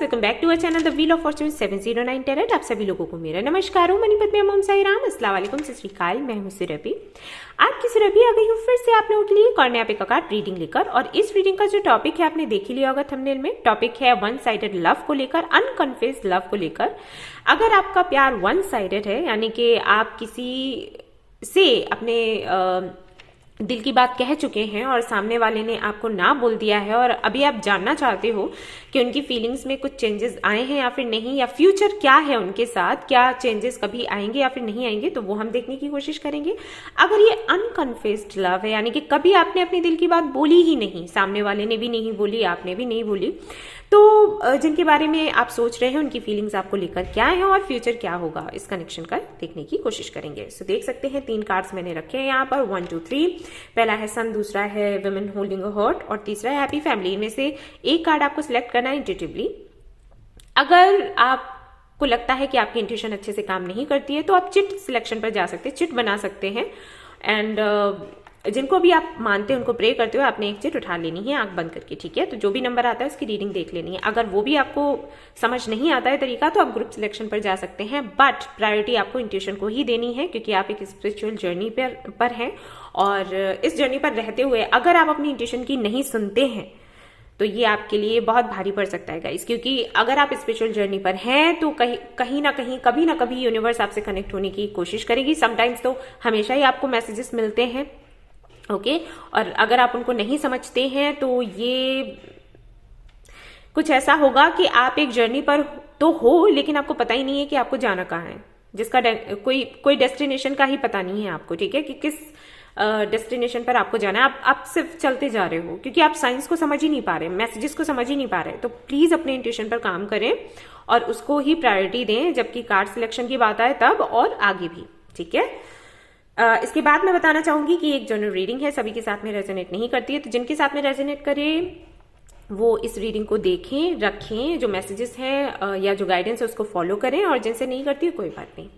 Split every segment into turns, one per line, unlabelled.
Welcome back to our channel the wheel of fortune 709 tarot. आप सभी लोगों को मेरा नमस्कार। मणिपत में ओम साई राम, अस्सलाम वालेकुम, सत श्री अकाल। मैं हूं सुरभि। आपकी सुरभि आ गई हूं फिर से आप लोगों के लिए एक और नया पिक कार्ड रीडिंग लेकर। और इस रीडिंग का जो टॉपिक है आपने देख ही लिया होगा थंबनेल में। टॉपिक है वन साइडेड लव को लेकर, अनकन्फेस्ड लव को लेकर। अगर आपका प्यार वन साइडेड है, यानी कि आप किसी से अपने दिल की बात कह चुके हैं और सामने वाले ने आपको ना बोल दिया है, और अभी आप जानना चाहते हो कि उनकी फीलिंग्स में कुछ चेंजेस आए हैं या फिर नहीं, या फ्यूचर क्या है उनके साथ, क्या चेंजेस कभी आएंगे या फिर नहीं आएंगे, तो वो हम देखने की कोशिश करेंगे। अगर ये अनकन्फेस्ड लव है, यानी कि कभी आपने अपने दिल की बात बोली ही नहीं, सामने वाले ने भी नहीं बोली, आपने भी नहीं बोली, तो जिनके बारे में आप सोच रहे हैं उनकी फीलिंग्स आपको लेकर क्या है और फ्यूचर क्या होगा, इस कनेक्शन का देखने की कोशिश करेंगे। सो देख सकते हैं 3 कार्ड्स मैंने रखे हैं यहाँ पर, 1 2 3। पहला है सन, दूसरा है वुमेन होल्डिंग अ हार्ट और तीसरा है हैप्पी फैमिली। इनमें से एक कार्ड आपको सिलेक्ट करना है इंट्यूटिवली। अगर आपको लगता है कि आपकी इंट्यूशन अच्छे से काम नहीं करती है तो आप चिट सिलेक्शन पर जा सकते हैं, चिट बना सकते हैं। एंड जिनको भी आप मानते हैं उनको प्रे करते हो, आपने एक चिट उठा लेनी है आंख बंद करके, ठीक है। तो जो भी नंबर आता है उसकी रीडिंग देख लेनी है। अगर वो भी आपको समझ नहीं आता है तरीका, तो आप ग्रुप सिलेक्शन पर जा सकते हैं, बट प्रायोरिटी आपको इंट्यूशन को ही देनी है, क्योंकि आप एक स्पिरिचुअल जर्नी पर हैं। और इस जर्नी पर रहते हुए अगर आप अपनी इंट्यूशन की नहीं सुनते हैं तो ये आपके लिए बहुत भारी पड़ सकता है गाइस, क्योंकि अगर आप स्पिरिचुअल जर्नी पर हैं तो कहीं ना कहीं कभी ना कभी यूनिवर्स आपसे कनेक्ट होने की कोशिश करेगी। समटाइम्स तो हमेशा ही आपको मैसेजेस मिलते हैं, ओके। और अगर आप उनको नहीं समझते हैं तो ये कुछ ऐसा होगा कि आप एक जर्नी पर तो हो, लेकिन आपको पता ही नहीं है कि आपको जाना कहाँ है, जिसका कोई डेस्टिनेशन का ही पता नहीं है आपको, ठीक है, कि किस डेस्टिनेशन पर आपको जाना है। आप सिर्फ चलते जा रहे हो क्योंकि आप साइंस को समझ ही नहीं पा रहे, मैसेजेस को समझ ही नहीं पा रहे। तो प्लीज अपने इंट्यूशन पर काम करें और उसको ही प्रायोरिटी दें, जबकि कार्ड सिलेक्शन की बात आए तब और आगे भी, ठीक है। इसके बाद मैं बताना चाहूंगी कि एक जनरल रीडिंग है, सभी के साथ में रेजोनेट नहीं करती है, तो जिनके साथ में रेजोनेट करे वो इस रीडिंग को देखें, रखें, जो मैसेजेस हैं या जो गाइडेंस है उसको फॉलो करें, और जिनसे नहीं करती है कोई बात नहीं,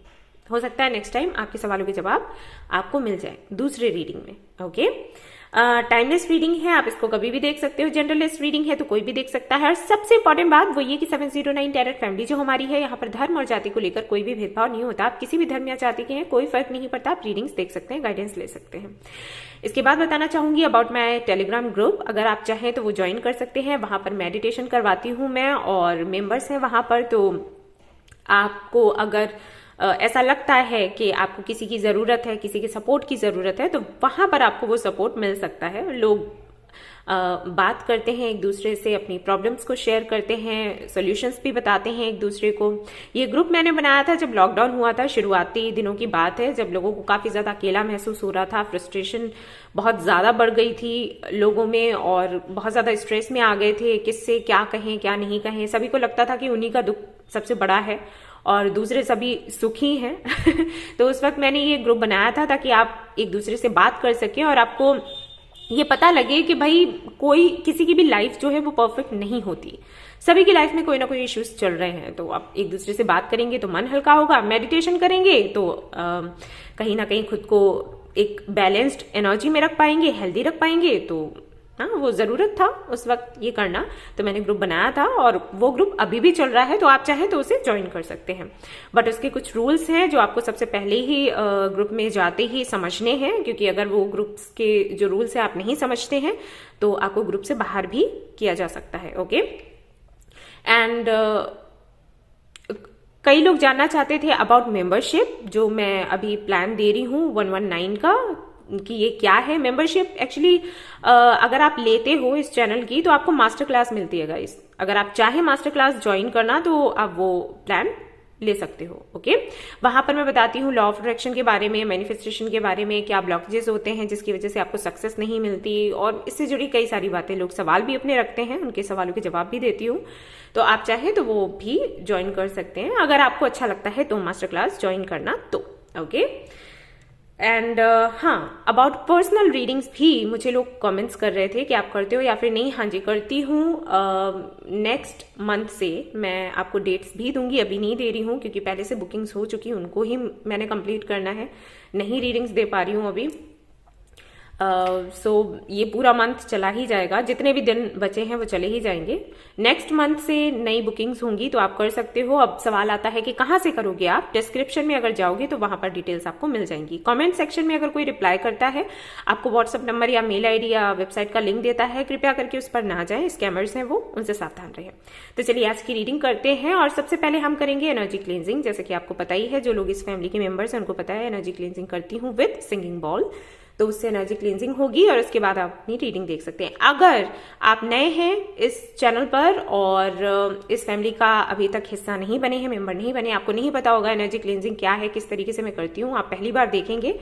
हो सकता है नेक्स्ट टाइम आपके सवालों के जवाब आपको मिल जाए दूसरे रीडिंग में, ओके। टाइमलेस रीडिंग है, आप इसको कभी भी देख सकते हो। जनरलिस्ट रीडिंग है तो कोई भी देख सकता है। और सबसे इंपॉर्टेंट बात वो ये कि 709 टैरेट फैमिली जो हमारी है, यहाँ पर धर्म और जाति को लेकर कोई भी भेदभाव नहीं होता। आप किसी भी धर्म या जाति के हैं, कोई फर्क नहीं पड़ता, आप रीडिंग्स देख सकते हैं, गाइडेंस ले सकते हैं। इसके बाद बताना चाहूंगी अबाउट माई टेलीग्राम ग्रुप। अगर आप चाहें तो वो ज्वाइन कर सकते हैं, वहां पर मेडिटेशन करवाती हूँ मैं और मेंबर्स हैं वहां पर। तो आपको अगर ऐसा लगता है कि आपको किसी की जरूरत है, किसी के सपोर्ट की जरूरत है, तो वहां पर आपको वो सपोर्ट मिल सकता है। लोग बात करते हैं एक दूसरे से, अपनी प्रॉब्लम्स को शेयर करते हैं, सॉल्यूशंस भी बताते हैं एक दूसरे को। ये ग्रुप मैंने बनाया था जब लॉकडाउन हुआ था, शुरुआती दिनों की बात है, जब लोगों को काफी ज्यादा अकेला महसूस हो रहा था, फ्रस्ट्रेशन बहुत ज्यादा बढ़ गई थी लोगों में और बहुत ज्यादा स्ट्रेस में आ गए थे, किससे क्या कहें क्या नहीं कहें। सभी को लगता था कि उन्हीं का दुख सबसे बड़ा है और दूसरे सभी सुखी हैं तो उस वक्त मैंने ये ग्रुप बनाया था ताकि आप एक दूसरे से बात कर सकें और आपको ये पता लगे कि भाई कोई किसी की भी लाइफ जो है वो परफेक्ट नहीं होती, सभी की लाइफ में कोई ना कोई इश्यूज चल रहे हैं। तो आप एक दूसरे से बात करेंगे तो मन हल्का होगा, मेडिटेशन करेंगे तो कहीं ना कहीं खुद को एक बैलेंस्ड एनर्जी में रख पाएंगे, हेल्दी रख पाएंगे। तो हाँ, वो जरूरत था उस वक्त ये करना, तो मैंने ग्रुप बनाया था और वो ग्रुप अभी भी चल रहा है, तो आप चाहें तो उसे ज्वाइन कर सकते हैं। बट उसके कुछ रूल्स हैं जो आपको सबसे पहले ही ग्रुप में जाते ही समझने हैं, क्योंकि अगर वो ग्रुप्स के जो रूल्स है आप नहीं समझते हैं तो आपको ग्रुप से बाहर भी किया जा सकता है, ओके। एंड कई लोग जानना चाहते थे अबाउट मेंबरशिप, जो मैं अभी प्लान दे रही हूँ 119 का, कि ये क्या है मेंबरशिप। एक्चुअली अगर आप लेते हो इस चैनल की तो आपको मास्टर क्लास मिलती है गाइस। अगर आप चाहे मास्टर क्लास ज्वाइन करना तो आप वो प्लान ले सकते हो, ओके। वहां पर मैं बताती हूँ लॉ ऑफ अट्रैक्शन के बारे में, मैनिफेस्टेशन के बारे में, क्या ब्लॉकेजेस होते हैं जिसकी वजह से आपको सक्सेस नहीं मिलती, और इससे जुड़ी कई सारी बातें। लोग सवाल भी अपने रखते हैं, उनके सवालों के जवाब भी देती हूँ, तो आप चाहे तो वो भी ज्वाइन कर सकते हैं अगर आपको अच्छा लगता है तो मास्टर क्लास ज्वाइन करना तो, ओके। एंड हाँ, अबाउट पर्सनल रीडिंग्स भी मुझे लोग कमेंट्स कर रहे थे कि आप करते हो या फिर नहीं। हाँ जी, करती हूँ। नेक्स्ट मंथ से मैं आपको डेट्स भी दूंगी, अभी नहीं दे रही हूँ क्योंकि पहले से बुकिंग्स हो चुकी, उनको ही मैंने कंप्लीट करना है, नहीं रीडिंग्स दे पा रही हूँ अभी। सो ये पूरा मंथ चला ही जाएगा, जितने भी दिन बचे हैं वो चले ही जाएंगे। नेक्स्ट मंथ से नई बुकिंग्स होंगी तो आप कर सकते हो। अब सवाल आता है कि कहाँ से करोगे आप। डिस्क्रिप्शन में अगर जाओगे तो वहां पर डिटेल्स आपको मिल जाएंगी। कमेंट सेक्शन में अगर कोई रिप्लाई करता है, आपको व्हाट्सअप नंबर या मेल आईडी या वेबसाइट का लिंक देता है, कृपया करके उस पर ना जाएं। स्कैमर्स हैं वो, उनसे सावधान रहें। तो चलिए आज की रीडिंग करते हैं। और सबसे पहले हम करेंगे एनर्जी क्लींजिंग। जैसे कि आपको पता ही है, जो लोग इस फैमिली के मेंबर्स हैं उनको पता है एनर्जी क्लींजिंग करती हूँ विद सिंगिंग बॉल, तो उससे एनर्जी क्लींजिंग होगी और उसके बाद आप अपनी रीडिंग देख सकते हैं। अगर आप नए हैं इस चैनल पर और इस फैमिली का अभी तक हिस्सा नहीं बने हैं, मेंबर नहीं बने, आपको नहीं पता होगा एनर्जी क्लींजिंग क्या है, किस तरीके से मैं करती हूँ, आप पहली बार देखेंगे,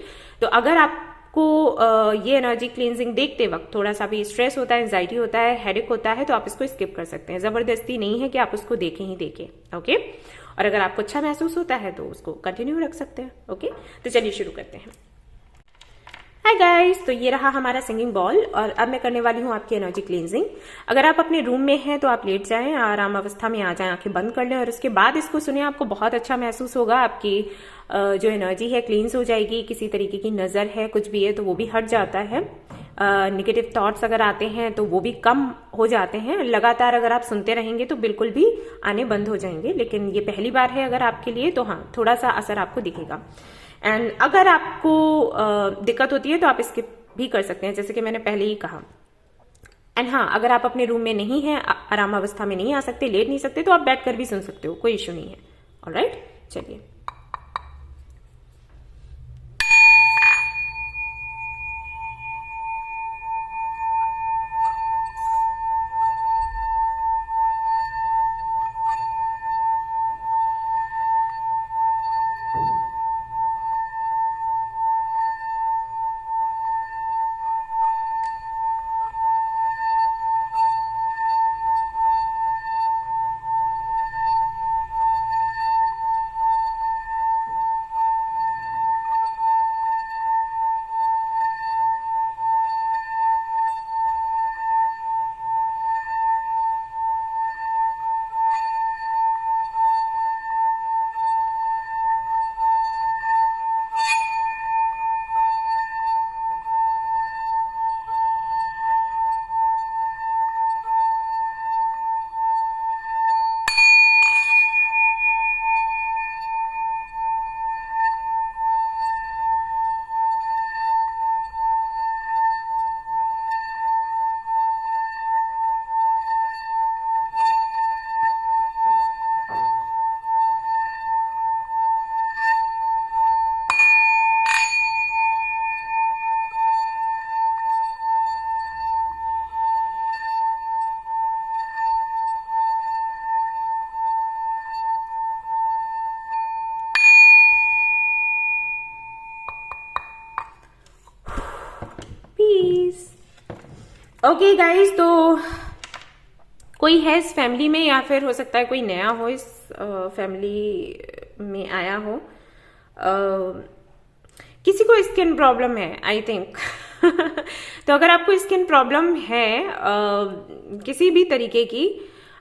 तो अगर आपको ये एनर्जी क्लींजिंग देखते वक्त थोड़ा सा भी स्ट्रेस होता है, एंजाइटी होता है, हेडेक होता है, तो आप इसको स्किप कर सकते हैं। जबरदस्ती नहीं है कि आप उसको देखें ही देखें, ओके। और अगर आपको अच्छा महसूस होता है तो उसको कंटिन्यू रख सकते हैं, ओके। तो चलिए शुरू करते हैं। हाय गाइस, तो ये रहा हमारा सिंगिंग बॉल और अब मैं करने वाली हूँ आपकी एनर्जी क्लींजिंग। अगर आप अपने रूम में हैं तो आप लेट जाएं, आराम अवस्था में आ जाएं, आंखें बंद कर लें और उसके बाद इसको सुने। आपको बहुत अच्छा महसूस होगा, आपकी जो एनर्जी है क्लींस हो जाएगी। किसी तरीके की नजर है, कुछ भी है तो वो भी हट जाता है। नेगेटिव थॉट्स अगर आते हैं तो वो भी कम हो जाते हैं। लगातार अगर आप सुनते रहेंगे तो बिल्कुल भी आने बंद हो जाएंगे, लेकिन ये पहली बार है अगर आपके लिए तो हाँ, थोड़ा सा असर आपको दिखेगा। एंड अगर आपको दिक्कत होती है तो आप स्किप भी कर सकते हैं, जैसे कि मैंने पहले ही कहा। एंड हाँ, अगर आप अपने रूम में नहीं हैं, आराम अवस्था में नहीं आ सकते, लेट नहीं सकते, तो आप बैठ कर भी सुन सकते हो, कोई इश्यू नहीं है। ऑलराइट, चलिए। ओके गाइज, तो कोई है इस फैमिली में या फिर हो सकता है कोई नया हो इस फैमिली में आया हो। किसी को स्किन प्रॉब्लम है आई थिंक तो अगर आपको स्किन प्रॉब्लम है किसी भी तरीके की,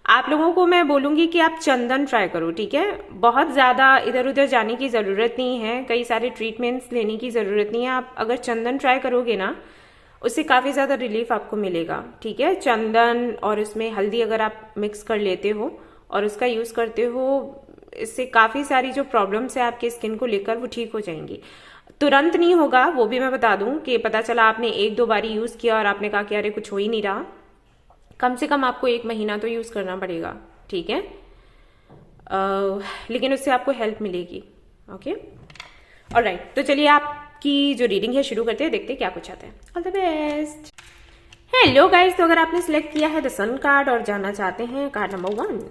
आप लोगों को मैं बोलूंगी कि आप चंदन ट्राई करो, ठीक है। बहुत ज्यादा इधर उधर जाने की जरूरत नहीं है, कई सारे ट्रीटमेंट्स लेने की जरूरत नहीं है। आप अगर चंदन ट्राई करोगे ना, उससे काफी ज्यादा रिलीफ आपको मिलेगा, ठीक है। चंदन और उसमें हल्दी अगर आप मिक्स कर लेते हो और उसका यूज करते हो, इससे काफी सारी जो प्रॉब्लम्स है आपके स्किन को लेकर वो ठीक हो जाएंगी। तुरंत नहीं होगा, वो भी मैं बता दूं कि पता चला आपने एक दो बारी यूज किया और आपने कहा कि अरे कुछ हो ही नहीं रहा, कम से कम आपको 1 महीना तो यूज करना पड़ेगा, ठीक है। लेकिन उससे आपको हेल्प मिलेगी, ओके। ऑलराइट, तो चलिए आपकी जो रीडिंग है शुरू करते हैं, देखते हैं क्या कुछ आता है। All the best. Hello guys, तो अगर आपने सिलेक्ट किया है द सन कार्ड और जानना चाहते हैं कार्ड नंबर 1,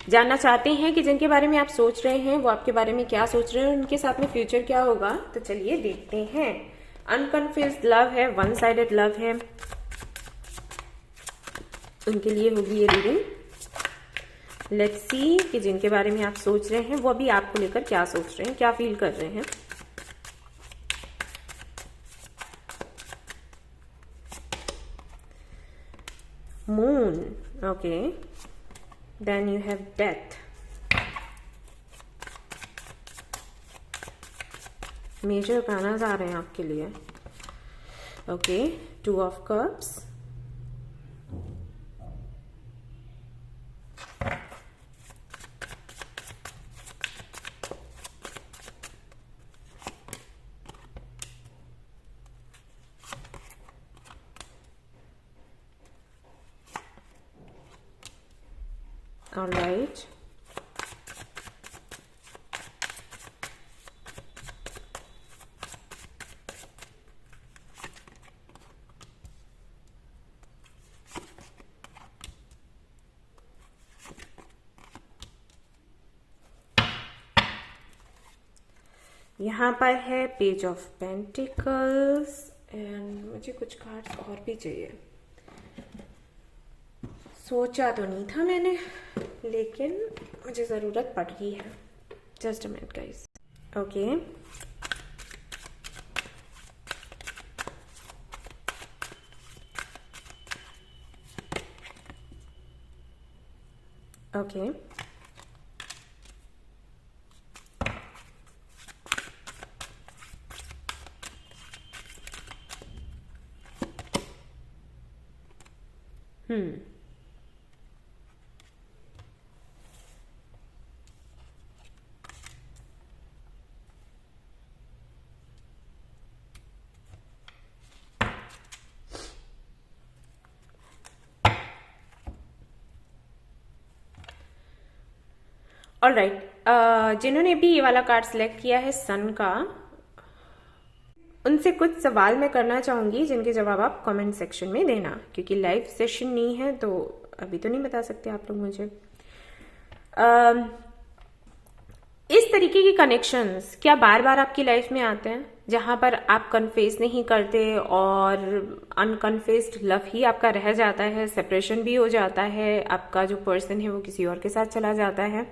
जानना चाहते हैं कि जिनके बारे में आप सोच रहे हैं वो आपके बारे में क्या सोच रहे हैं, उनके साथ में फ्यूचर क्या होगा, तो चलिए देखते हैं। अनकन्फ्यूज्ड लव है, वन साइडेड लव है, उनके लिए होगी ये रीडिंग। लेट्स सी कि जिनके बारे में आप सोच रहे हैं वो अभी आपको लेकर क्या सोच रहे हैं, क्या फील कर रहे हैं। Moon, okay, then you have death, major panels आ रहे हैं आपके लिए। Okay, 2 of cups, all right, यहाँ पर है पेज ऑफ पेंटिकल्स एंड मुझे कुछ कार्ड्स और भी चाहिए। सोचा तो नहीं था मैंने, लेकिन मुझे ज़रूरत पड़ रही है। Just a minute guys. Okay, okay, alright, जिन्होंने भी ये वाला कार्ड सिलेक्ट किया है सन का, उनसे कुछ सवाल मैं करना चाहूंगी जिनके जवाब आप कमेंट सेक्शन में देना, क्योंकि लाइव सेशन नहीं है तो अभी तो नहीं बता सकते आप लोग मुझे। इस तरीके की कनेक्शंस क्या बार बार आपकी लाइफ में आते हैं, जहां पर आप कन्फेस नहीं करते और अनकन्फेस्ड लव ही आपका रह जाता है, सेपरेशन भी हो जाता है, आपका जो पर्सन है वो किसी और के साथ चला जाता है,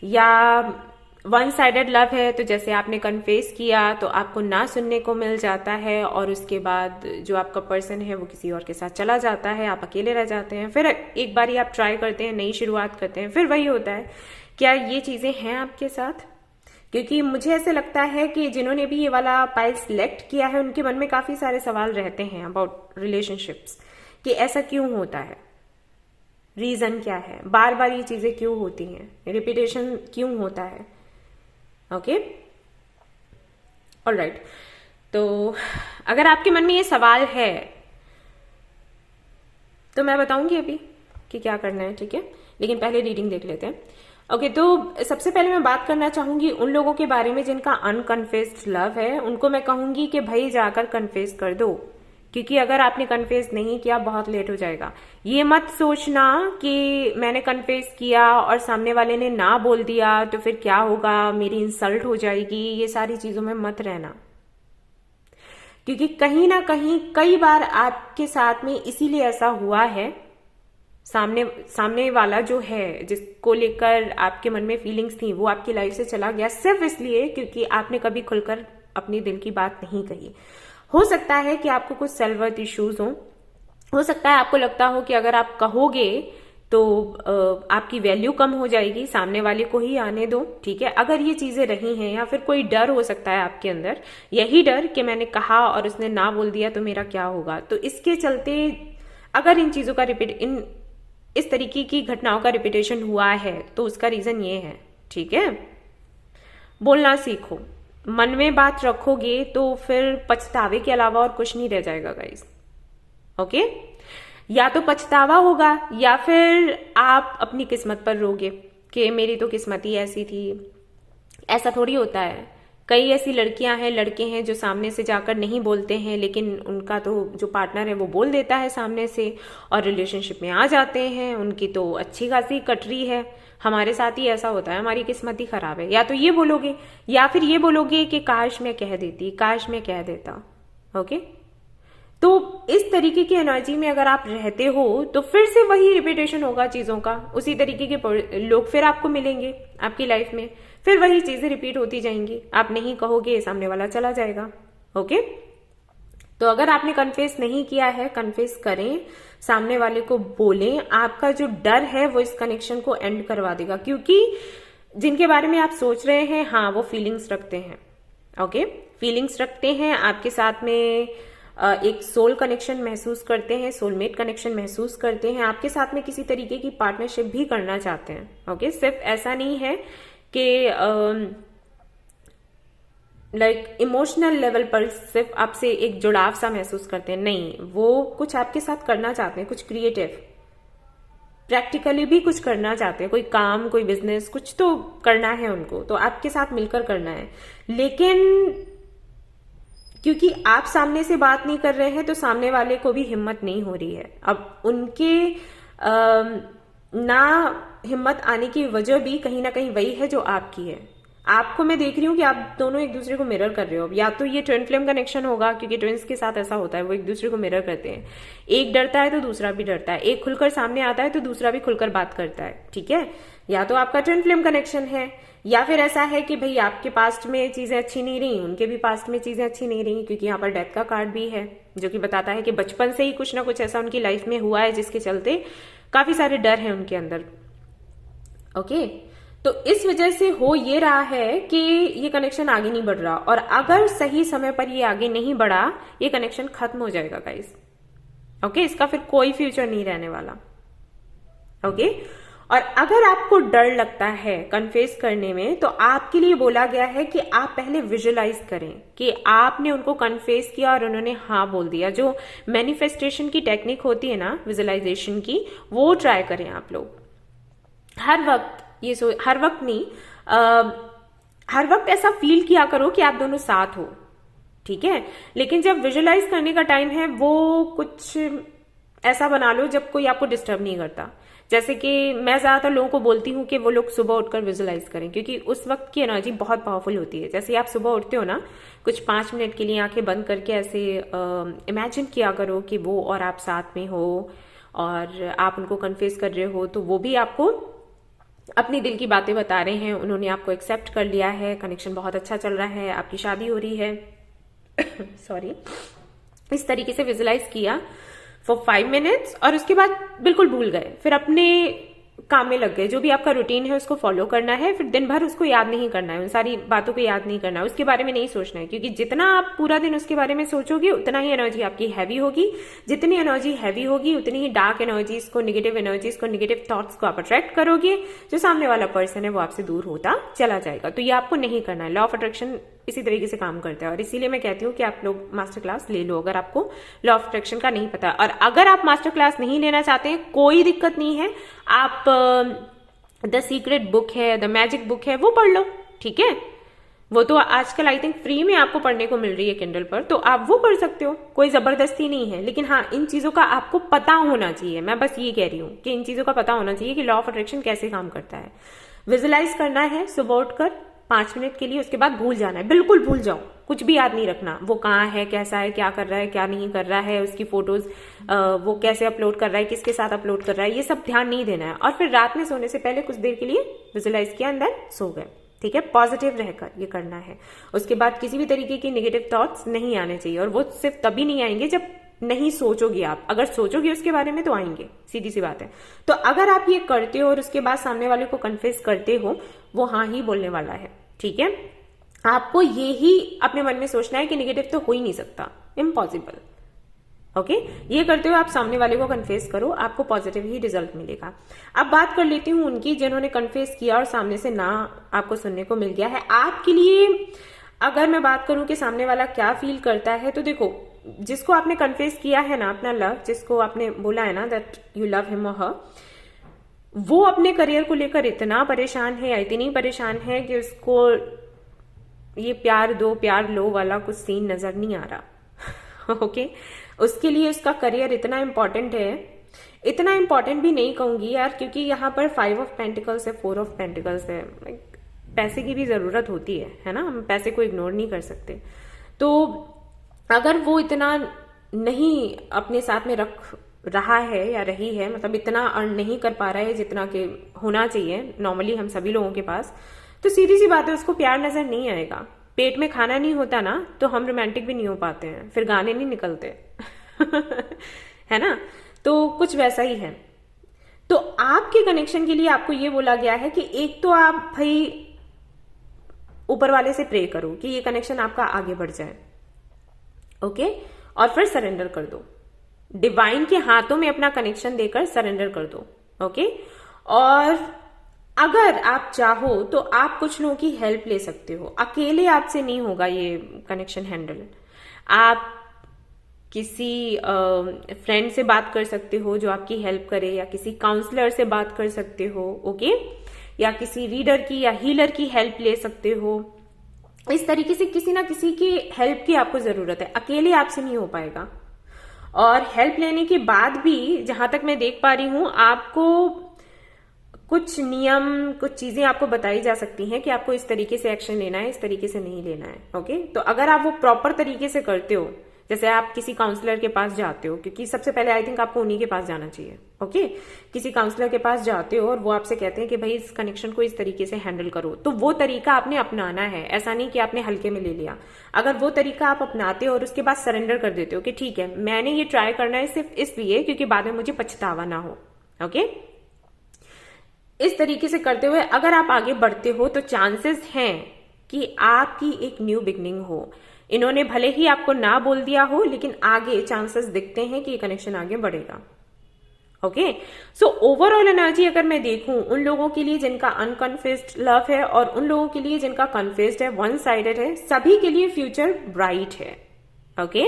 या वन साइडेड लव है तो जैसे आपने कन्फेस किया तो आपको ना सुनने को मिल जाता है और उसके बाद जो आपका पर्सन है वो किसी और के साथ चला जाता है, आप अकेले रह जाते हैं, फिर एक बारी आप ट्राई करते हैं, नई शुरुआत करते हैं, फिर वही होता है। क्या ये चीजें हैं आपके साथ? क्योंकि मुझे ऐसे लगता है कि जिन्होंने भी ये वाला पाइल सिलेक्ट किया है उनके मन में काफी सारे सवाल रहते हैं अबाउट रिलेशनशिप्स, कि ऐसा क्यों होता है, रीजन क्या है, बार बार ये चीजें क्यों होती हैं, रिपीटेशन क्यों होता है। ओके, ऑलराइट, तो अगर आपके मन में ये सवाल है तो मैं बताऊंगी अभी कि क्या करना है, ठीक है, लेकिन पहले रीडिंग देख लेते हैं। ओके, तो सबसे पहले मैं बात करना चाहूंगी उन लोगों के बारे में जिनका अनकन्फेस्ड लव है। उनको मैं कहूंगी कि भाई जाकर कन्फेस कर दो, क्योंकि अगर आपने कन्फेस नहीं किया बहुत लेट हो जाएगा। ये मत सोचना कि मैंने कन्फेस किया और सामने वाले ने ना बोल दिया तो फिर क्या होगा, मेरी इंसल्ट हो जाएगी, ये सारी चीजों में मत रहना, क्योंकि कहीं ना कहीं कई बार आपके साथ में इसीलिए ऐसा हुआ है, सामने वाला जो है जिसको लेकर आपके मन में फीलिंग्स थी वो आपकी लाइफ से चला गया सिर्फ इसलिए क्योंकि आपने कभी खुलकर अपनी दिल की बात नहीं कही। हो सकता है कि आपको कुछ सेल्फ वर्थ इश्यूज हो सकता है आपको लगता हो कि अगर आप कहोगे तो आपकी वैल्यू कम हो जाएगी, सामने वाले को ही आने दो, ठीक है। अगर ये चीजें रही हैं, या फिर कोई डर हो सकता है आपके अंदर, यही डर कि मैंने कहा और उसने ना बोल दिया तो मेरा क्या होगा, तो इसके चलते अगर इन चीजों का इस तरीके की घटनाओं का रिपीटेशन हुआ है तो उसका रीजन ये है, ठीक है। बोलना सीखो, मन में बात रखोगे तो फिर पछतावे के अलावा और कुछ नहीं रह जाएगा गाइस, ओके। या तो पछतावा होगा या फिर आप अपनी किस्मत पर रोगे कि मेरी तो किस्मत ही ऐसी थी। ऐसा थोड़ी होता है, कई ऐसी लड़कियां हैं, लड़के हैं जो सामने से जाकर नहीं बोलते हैं, लेकिन उनका तो जो पार्टनर है वो बोल देता है सामने से और रिलेशनशिप में आ जाते हैं, उनकी तो अच्छी खासी कटरी है। हमारे साथ ही ऐसा होता है, हमारी किस्मत ही खराब है। या तो ये बोलोगे या फिर ये बोलोगे कि काश मैं कह देती, काश मैं कह देता, ओके। तो इस तरीके की एनर्जी में अगर आप रहते हो तो फिर से वही रिपीटेशन होगा चीजों का, उसी तरीके के लोग फिर आपको मिलेंगे आपकी लाइफ में, फिर वही चीजें रिपीट होती जाएंगी। आप नहीं कहोगे, सामने वाला चला जाएगा, ओके। तो अगर आपने कन्फेस नहीं किया है, कन्फेस करें, सामने वाले को बोलें। आपका जो डर है वो इस कनेक्शन को एंड करवा देगा, क्योंकि जिनके बारे में आप सोच रहे हैं, हाँ, वो फीलिंग्स रखते हैं, ओके, फीलिंग्स रखते हैं आपके साथ में। एक सोल कनेक्शन महसूस करते हैं, सोलमेट कनेक्शन महसूस करते हैं, आपके साथ में किसी तरीके की पार्टनरशिप भी करना चाहते हैं। ओके, सिर्फ ऐसा नहीं है कि लाइक इमोशनल लेवल पर सिर्फ आपसे एक जुड़ाव सा महसूस करते हैं, नहीं, वो कुछ आपके साथ करना चाहते हैं, कुछ क्रिएटिव, प्रैक्टिकली भी कुछ करना चाहते हैं, कोई काम, कोई बिजनेस, कुछ तो करना है उनको, तो आपके साथ मिलकर करना है। लेकिन क्योंकि आप सामने से बात नहीं कर रहे हैं तो सामने वाले को भी हिम्मत नहीं हो रही है। अब उनके ना हिम्मत आने की वजह भी कहीं ना कहीं वही है जो आपकी है। आपको मैं देख रही हूँ कि आप दोनों एक दूसरे को मिरर कर रहे हो। या तो ये ट्विन फ्लेम कनेक्शन होगा, क्योंकि ट्विन्स के साथ ऐसा होता है, वो एक दूसरे को मिरर करते हैं। एक डरता है तो दूसरा भी डरता है, एक खुलकर सामने आता है तो दूसरा भी खुलकर बात करता है। ठीक है, या तो आपका ट्विन फ्लेम कनेक्शन है, या फिर ऐसा है कि भाई आपके पास्ट में चीजें अच्छी नहीं रही, उनके भी पास्ट में चीजें अच्छी नहीं रही, क्योंकि यहाँ पर डेथ का कार्ड भी है जो कि बताता है कि बचपन से ही कुछ ना कुछ ऐसा उनकी लाइफ में हुआ है जिसके चलते काफी सारे डर हैं उनके अंदर। ओके, तो इस वजह से हो ये रहा है कि ये कनेक्शन आगे नहीं बढ़ रहा, और अगर सही समय पर ये आगे नहीं बढ़ा, ये कनेक्शन खत्म हो जाएगा गाइस। ओके, इसका फिर कोई फ्यूचर नहीं रहने वाला। ओके, और अगर आपको डर लगता है कन्फेस करने में, तो आपके लिए बोला गया है कि आप पहले विजुअलाइज करें कि आपने उनको कन्फेस किया और उन्होंने हाँ बोल दिया। जो मैनिफेस्टेशन की टेक्निक होती है ना, विजुअलाइजेशन की, वो ट्राई करें आप लोग। हर वक्त हर वक्त नहीं, हर वक्त ऐसा फील किया करो कि आप दोनों साथ हो। ठीक है, लेकिन जब विजुअलाइज करने का टाइम है, वो कुछ ऐसा बना लो जब कोई आपको डिस्टर्ब नहीं करता। जैसे कि मैं ज्यादातर लोगों को बोलती हूँ कि वो लोग सुबह उठकर विजुअलाइज करें, क्योंकि उस वक्त की एनर्जी बहुत पावरफुल होती है। जैसे आप सुबह उठते हो ना, कुछ 5 मिनट के लिए आंखें बंद करके ऐसे इमेजिन किया करो कि वो और आप साथ में हो और आप उनको कन्फेस कर रहे हो, तो वो भी आपको अपनी दिल की बातें बता रहे हैं, उन्होंने आपको एक्सेप्ट कर लिया है, कनेक्शन बहुत अच्छा चल रहा है, आपकी शादी हो रही है सॉरी। इस तरीके से विजुअलाइज किया फॉर 5 मिनट्स और उसके बाद बिल्कुल भूल गए, फिर अपने काम में लग गए। जो भी आपका रूटीन है उसको फॉलो करना है, फिर दिन भर उसको याद नहीं करना है, उन सारी बातों को याद नहीं करना है, उसके बारे में नहीं सोचना है, क्योंकि जितना आप पूरा दिन उसके बारे में सोचोगे उतना ही एनर्जी आपकी हैवी होगी। जितनी एनर्जी हैवी होगी उतनी ही डार्क एनर्जीज को, नेगेटिव थॉट्स को आप अट्रैक्ट करोगे। जो सामने वाला पर्सन है वो आपसे दूर होता चला जाएगा। तो ये आपको नहीं करना है। लॉ ऑफ अट्रैक्शन इसी तरीके से काम करता है, और इसीलिए मैं कहती हूँ कि आप लोग मास्टर क्लास ले लो अगर आपको लॉ ऑफ अट्रैक्शन का नहीं पता। और अगर आप मास्टर क्लास नहीं लेना चाहते हैं, कोई दिक्कत नहीं है, आप द सीक्रेट बुक है, द मैजिक बुक है, वो पढ़ लो। ठीक है, वो तो आजकल आई थिंक फ्री में आपको पढ़ने को मिल रही है किंडल पर, तो आप वो पढ़ सकते हो, कोई जबरदस्ती नहीं है। लेकिन हाँ, इन चीजों का आपको पता होना चाहिए। मैं बस ये कह रही हूँ कि इन चीजों का पता होना चाहिए कि लॉ ऑफ अट्रैक्शन कैसे काम करता है। विजुअलाइज करना है सुबह उठकर 5 मिनट के लिए, उसके बाद भूल जाना है, बिल्कुल भूल जाओ, कुछ भी याद नहीं रखना। वो कहाँ है, कैसा है, क्या कर रहा है, क्या नहीं कर रहा है, उसकी फोटोज वो कैसे अपलोड कर रहा है, किसके साथ अपलोड कर रहा है, ये सब ध्यान नहीं देना है। और फिर रात में सोने से पहले कुछ देर के लिए विजुअलाइज किया एंड देन सो गए। ठीक है, पॉजिटिव रहकर ये करना है। उसके बाद किसी भी तरीके की नेगेटिव थॉट्स नहीं आने चाहिए, और वो सिर्फ तभी नहीं आएंगे जब नहीं सोचोगे आप। अगर सोचोगे उसके बारे में तो आएंगे, सीधी सी बात है। तो अगर आप ये करते हो और उसके बाद सामने वाले को कन्फेस करते हो, वो हाँ ही बोलने वाला है। ठीक है, आपको ये ही अपने मन में सोचना है कि नेगेटिव तो हो ही नहीं सकता, इम्पॉसिबल। ओके, ये करते हुए आप सामने वाले को कन्फेस करो, आपको पॉजिटिव ही रिजल्ट मिलेगा। अब बात कर लेती हूँ उनकी जिन्होंने कन्फेस किया और सामने से ना आपको सुनने को मिल गया है। आपके लिए अगर मैं बात करूं कि सामने वाला क्या फील करता है, तो देखो, जिसको आपने कन्फेस किया है ना अपना लव, जिसको आपने बोला है ना दैट यू लव हिम और हर, वो अपने करियर को लेकर इतना परेशान है या इतनी परेशान है कि उसको ये प्यार दो प्यार लो वाला कुछ सीन नजर नहीं आ रहा। ओके, उसके लिए उसका करियर इतना इंपॉर्टेंट है, इतना इंपॉर्टेंट भी नहीं कहूंगी यार, क्योंकि यहाँ पर 5 ऑफ पेंटिकल्स है, 4 ऑफ पेंटिकल्स है। पैसे की भी जरूरत होती है ना, हम पैसे को इग्नोर नहीं कर सकते। तो अगर वो इतना नहीं अपने साथ में रख रहा है या रही है, मतलब इतना अर्न नहीं कर पा रहा है जितना कि होना चाहिए नॉर्मली हम सभी लोगों के पास, तो सीधी सी बात है उसको प्यार नजर नहीं आएगा। पेट में खाना नहीं होता ना तो हम रोमांटिक भी नहीं हो पाते हैं, फिर गाने नहीं निकलते है ना। तो कुछ वैसा ही है। तो आपके कनेक्शन के लिए आपको ये बोला गया है कि एक तो आप भाई ऊपर वाले से प्रे करो कि ये कनेक्शन आपका आगे बढ़ जाए। ओके, और फिर सरेंडर कर दो। डिवाइन के हाथों में अपना कनेक्शन देकर सरेंडर कर दो। ओके, और अगर आप चाहो तो आप कुछ लोगों की हेल्प ले सकते हो। अकेले आपसे नहीं होगा ये कनेक्शन हैंडल। आप किसी फ्रेंड से बात कर सकते हो जो आपकी हेल्प करे, या किसी काउंसलर से बात कर सकते हो। ओके, या किसी रीडर की या हीलर की हेल्प ले सकते हो। इस तरीके से किसी ना किसी की हेल्प की आपको जरूरत है, अकेले आपसे नहीं हो पाएगा। और हेल्प लेने के बाद भी जहां तक मैं देख पा रही हूं, आपको कुछ नियम, कुछ चीजें आपको बताई जा सकती हैं कि आपको इस तरीके से एक्शन लेना है, इस तरीके से नहीं लेना है। ओके, तो अगर आप वो प्रॉपर तरीके से करते हो, जैसे आप किसी काउंसलर के पास जाते हो, क्योंकि सबसे पहले आई थिंक आपको उन्हीं के पास जाना चाहिए। ओके, किसी काउंसलर के पास जाते हो और वो आपसे कहते हैं कि भाई इस कनेक्शन को इस तरीके से हैंडल करो, तो वो तरीका आपने अपनाना है। ऐसा नहीं कि आपने हल्के में ले लिया। अगर वो तरीका आप अपनाते हो और उसके बाद सरेंडर कर देते हो कि ठीक है, मैंने ये ट्राई करना है सिर्फ इसलिए क्योंकि बाद में मुझे पछतावा ना हो। ओके, इस तरीके से करते हुए अगर आप आगे बढ़ते हो तो चांसेस हैं कि आपकी एक न्यू बिगनिंग हो। इन्होंने भले ही आपको ना बोल दिया हो, लेकिन आगे चांसेस दिखते हैं कि ये कनेक्शन आगे बढ़ेगा। ओके, सो ओवरऑल एनर्जी अगर मैं देखूं उन लोगों के लिए जिनका अनकन्फेस्ड लव है और उन लोगों के लिए जिनका कन्फेस्ड है, वन साइडेड है, सभी के लिए फ्यूचर ब्राइट है। ओके,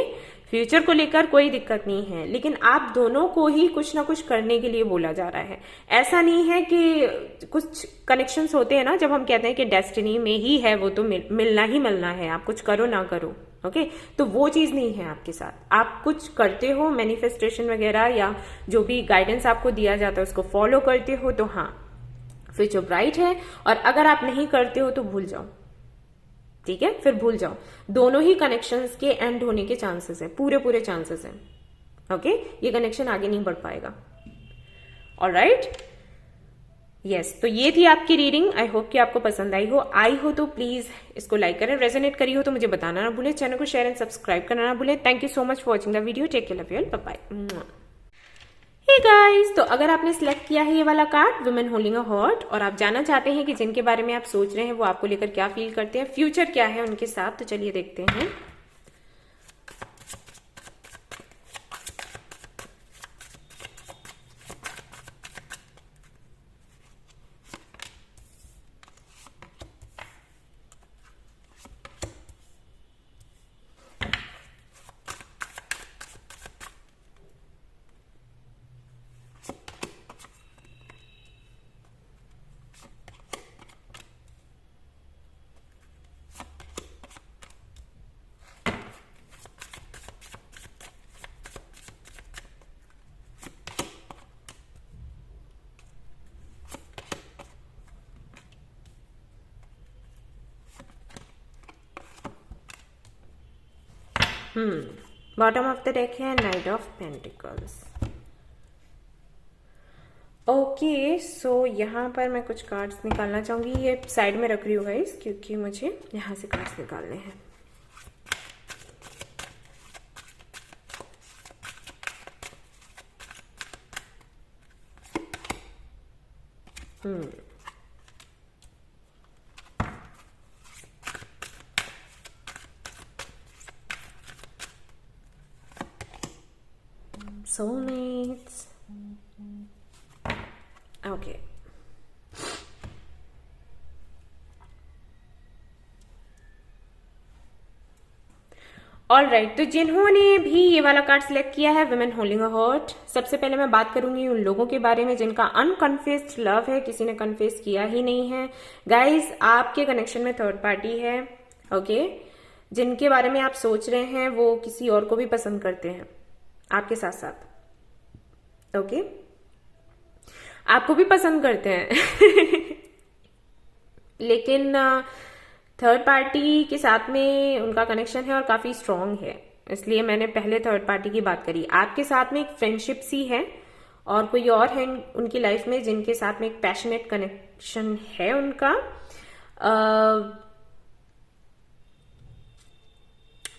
फ्यूचर को लेकर कोई दिक्कत नहीं है, लेकिन आप दोनों को ही कुछ ना कुछ करने के लिए बोला जा रहा है। ऐसा नहीं है कि कुछ कनेक्शंस होते हैं ना, जब हम कहते हैं कि डेस्टिनी में ही है, वो तो मिलना ही मिलना है, आप कुछ करो ना करो। ओके, तो वो चीज नहीं है आपके साथ। आप कुछ करते हो, मैनिफेस्टेशन वगैरह या जो भी गाइडेंस आपको दिया जाता है उसको फॉलो करते हो, तो हाँ, फ्यूचर ब्राइट है। और अगर आप नहीं करते हो तो भूल जाओ। ठीक है, फिर भूल जाओ। दोनों ही कनेक्शंस के एंड होने के चांसेस हैं, पूरे चांसेस हैं। ओके, ये कनेक्शन आगे नहीं बढ़ पाएगा। ऑलराइट, यस, तो ये थी आपकी रीडिंग। आई होप कि आपको पसंद आई हो तो प्लीज इसको लाइक करें। रेजोनेट करी हो तो मुझे बताना ना भूलें। चैनल को शेयर एंड सब्सक्राइब करना ना भूलें। Thank you so much for watching the video. Take care, love you all, bye bye. Hey guys, तो अगर आपने सिलेक्ट किया है ये वाला card, women holding a heart, और आप जानना चाहते हैं कि जिनके बारे में आप सोच रहे हैं वो आपको लेकर क्या फील करते हैं, फ्यूचर क्या है उनके साथ, तो चलिए देखते हैं। बॉटम ऑफ द डेक है नाइट ऑफ पेंटिकल्स। ओके, सो यहाँ पर मैं कुछ कार्ड्स निकालना चाहूंगी। ये साइड में रख रही हूँ गाइस, क्योंकि मुझे यहाँ से कार्ड्स निकालने हैं। Soulmates. Okay. ऑलराइट, तो जिन्होंने भी ये वाला कार्ड सिलेक्ट किया है, वुमेन होल्डिंग अ हार्ट, सबसे पहले मैं बात करूंगी उन लोगों के बारे में जिनका अनकन्फेस्ड लव है, किसी ने कन्फेस किया ही नहीं है। गाइस, आपके कनेक्शन में थर्ड पार्टी है। ओके, जिनके बारे में आप सोच रहे हैं वो किसी और को भी पसंद करते हैं आपके साथ साथ। ओके, आपको भी पसंद करते हैं लेकिन थर्ड पार्टी के साथ में उनका कनेक्शन है और काफी स्ट्रांग है, इसलिए मैंने पहले थर्ड पार्टी की बात करी। आपके साथ में एक फ्रेंडशिप सी है और कोई और है उनकी लाइफ में जिनके साथ में एक पैशनेट कनेक्शन है उनका।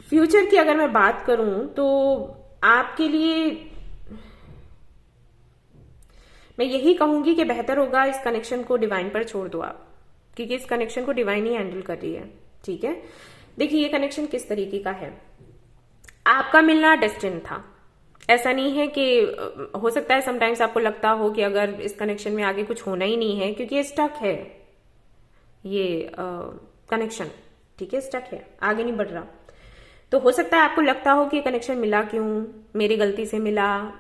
फ्यूचर की अगर मैं बात करूं तो आपके लिए मैं यही कहूंगी कि बेहतर होगा इस कनेक्शन को डिवाइन पर छोड़ दो आप, क्योंकि इस कनेक्शन को डिवाइन ही हैंडल कर रही है। ठीक है, देखिए ये कनेक्शन किस तरीके का है। आपका मिलना डेस्टिन था। ऐसा नहीं है कि हो सकता है समटाइम्स आपको लगता हो कि अगर इस कनेक्शन में आगे कुछ होना ही नहीं है, क्योंकि ये स्टक है, ये कनेक्शन, ठीक है, स्टक है, आगे नहीं बढ़ रहा। तो हो सकता है आपको लगता हो कि कनेक्शन मिला क्यों, मेरी गलती से मिला,